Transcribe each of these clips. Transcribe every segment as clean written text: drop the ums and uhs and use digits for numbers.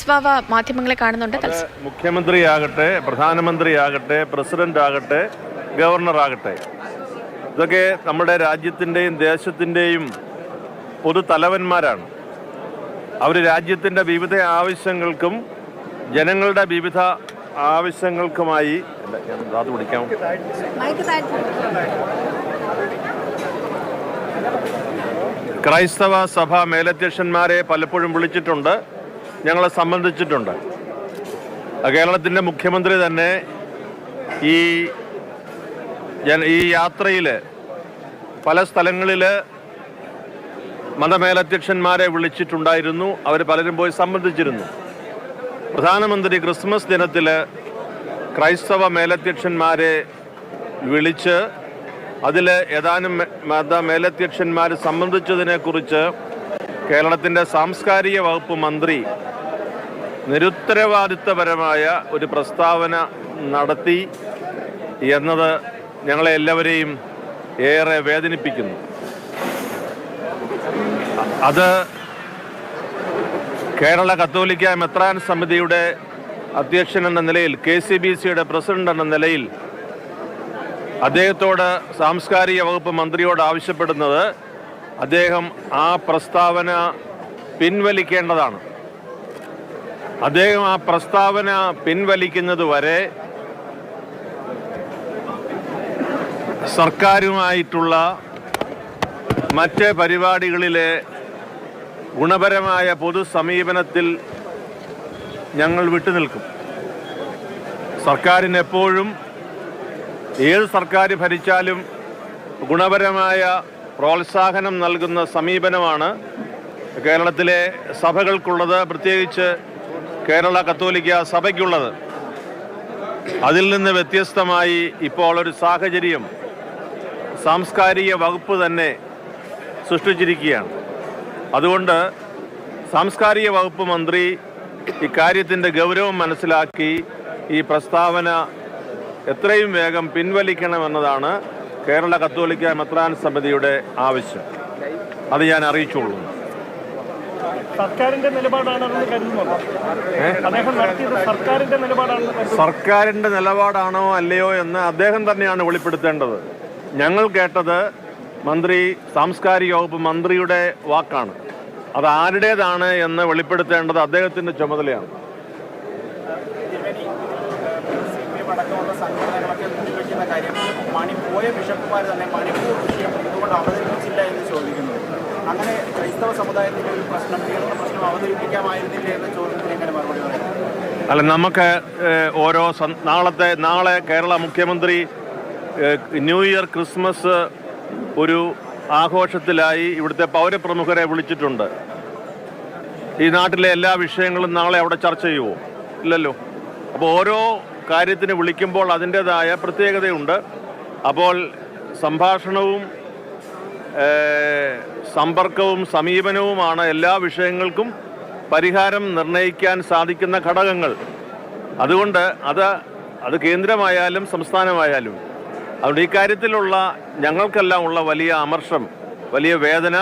ക്രൈസ്തവ മാധ്യമങ്ങളെ കാണുന്നുണ്ട്. മുഖ്യമന്ത്രിയാകട്ടെ, പ്രധാനമന്ത്രിയാകട്ടെ, പ്രസിഡന്റ് ആകട്ടെ, ഗവർണറാകട്ടെ, ഇതൊക്കെ നമ്മുടെ രാജ്യത്തിൻ്റെയും ദേശത്തിൻ്റെയും പൊതുതലവന്മാരാണ്. അവർ രാജ്യത്തിൻ്റെ വിവിധ ആവശ്യങ്ങൾക്കും ജനങ്ങളുടെ വിവിധ ആവശ്യങ്ങൾക്കുമായി ക്രൈസ്തവ സഭ മേലധ്യക്ഷന്മാരെ പലപ്പോഴും വിളിച്ചിട്ടുണ്ട്, ഞങ്ങളെ സംബന്ധിച്ചിട്ടുണ്ട്. കേരളത്തിൻ്റെ മുഖ്യമന്ത്രി തന്നെ ഈ യാത്രയിൽ പല സ്ഥലങ്ങളിൽ മതമേലധ്യക്ഷന്മാരെ വിളിച്ചിട്ടുണ്ടായിരുന്നു. അവർ പലരും പോയി സംബന്ധിച്ചിരുന്നു. പ്രധാനമന്ത്രി ക്രിസ്മസ് ദിനത്തിൽ ക്രൈസ്തവ മേലധ്യക്ഷന്മാരെ വിളിച്ച് അതിൽ ഏതാനും മേലധ്യക്ഷന്മാർ സംബന്ധിച്ചതിനെക്കുറിച്ച് കേരളത്തിൻ്റെ സാംസ്കാരിക വകുപ്പ് മന്ത്രി നിരുത്തരവാദിത്വപരമായ ഒരു പ്രസ്താവന നടത്തി എന്നത് ഞങ്ങളെ എല്ലാവരെയും ഏറെ വേദനിപ്പിക്കുന്നു. അത് കേരള കത്തോലിക്ക മെത്രാൻ സമിതിയുടെ അധ്യക്ഷൻ എന്ന നിലയിൽ, KCBCയുടെ പ്രസിഡന്റ് എന്ന നിലയിൽ അദ്ദേഹത്തോട് സാംസ്കാരിക വകുപ്പ് മന്ത്രിയോട് ആവശ്യപ്പെടുന്നത് അദ്ദേഹം ആ പ്രസ്താവന പിൻവലിക്കേണ്ടതാണ്. അദ്ദേഹം ആ പ്രസ്താവന പിൻവലിക്കുന്നത് വരെ സർക്കാരുമായിട്ടുള്ള മറ്റ് പരിപാടികളിലെ ഗുണപരമായ പൊതു സമീപനത്തിൽ ഞങ്ങൾ വിട്ടുനിൽക്കും. സർക്കാരിന് എപ്പോഴും ഏത് സർക്കാർ ഭരിച്ചാലും ഗുണപരമായ പ്രോത്സാഹനം നൽകുന്ന സമീപനമാണ് കേരളത്തിലെ സഭകൾക്കുള്ളത്, പ്രത്യേകിച്ച് കേരള കത്തോലിക്ക സഭയ്ക്കുള്ളത്. അതിൽ നിന്ന് വ്യത്യസ്തമായി ഇപ്പോൾ ഒരു സാഹചര്യം സാംസ്കാരിക വകുപ്പ് തന്നെ സൃഷ്ടിച്ചിരിക്കുകയാണ്. അതുകൊണ്ട് സാംസ്കാരിക വകുപ്പ് മന്ത്രി ഇക്കാര്യത്തിൻ്റെ ഗൗരവം മനസ്സിലാക്കി ഈ പ്രസ്താവന എത്രയും വേഗം പിൻവലിക്കണമെന്നതാണ് കേരള കത്തോലിക്ക മെത്രാൻ സമിതിയുടെ ആവശ്യം. അത് ഞാൻ അറിയിച്ചുള്ളൂ. സർക്കാരിൻ്റെ നിലപാടാണോ അല്ലയോ എന്ന് അദ്ദേഹം തന്നെയാണ് വെളിപ്പെടുത്തേണ്ടത്. ഞങ്ങൾ കേട്ടത് മന്ത്രി, സാംസ്കാരിക വകുപ്പ് മന്ത്രിയുടെ വാക്കാണ്. അത് ആരുടേതാണ് എന്ന് വെളിപ്പെടുത്തേണ്ടത് അദ്ദേഹത്തിൻ്റെ ചുമതലയാണ്. അങ്ങനെ ക്രൈസ്തവ സമുദായത്തിൻ്റെ ഒരു പ്രശ്നം അവതരിപ്പിക്കാമായിരുന്നില്ല എന്ന ചോദ്യത്തിന് എങ്ങനെ മറുപടി പറയാം? അല്ല, നമുക്ക് നാളെ കേരള മുഖ്യമന്ത്രി ന്യൂ ഇയർ ക്രിസ്മസ് ഒരു ആഘോഷത്തിലായി ഇവിടുത്തെ പൗരപ്രമുഖരെ വിളിച്ചിട്ടുണ്ട്. ഈ നാട്ടിലെ എല്ലാ വിഷയങ്ങളും നാളെ അവിടെ ചർച്ച ചെയ്യുമോ? ഇല്ലല്ലോ. അപ്പോൾ ഓരോ കാര്യത്തിന് വിളിക്കുമ്പോൾ അതിൻ്റെതായ പ്രത്യേകതയുണ്ട്. അപ്പോൾ സംഭാഷണവും സമ്പർക്കവും സമീപനവുമാണ് എല്ലാ വിഷയങ്ങൾക്കും പരിഹാരം നിർണ്ണയിക്കാൻ സാധിക്കുന്ന ഘടകങ്ങൾ. അതുകൊണ്ട് അത് കേന്ദ്രമായാലും സംസ്ഥാനമായാലും, അതുകൊണ്ട് ഈ കാര്യത്തിലുള്ള ഞങ്ങൾക്കെല്ലാം ഉള്ള വലിയ അമർഷം, വലിയ വേദന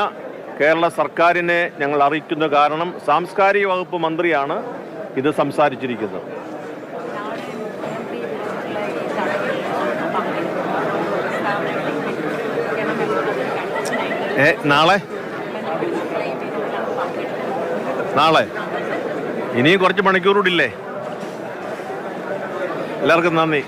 കേരള സർക്കാരിനെ ഞങ്ങൾ അറിയിക്കുന്നു. കാരണം സാംസ്കാരിക വകുപ്പ് മന്ത്രിയാണ് ഇത് സംസാരിച്ചിരിക്കുന്നത്. നാളെ ഇനിയും കുറച്ച് മണിക്കൂറൂടില്ലേ? എല്ലാവർക്കും നന്ദി.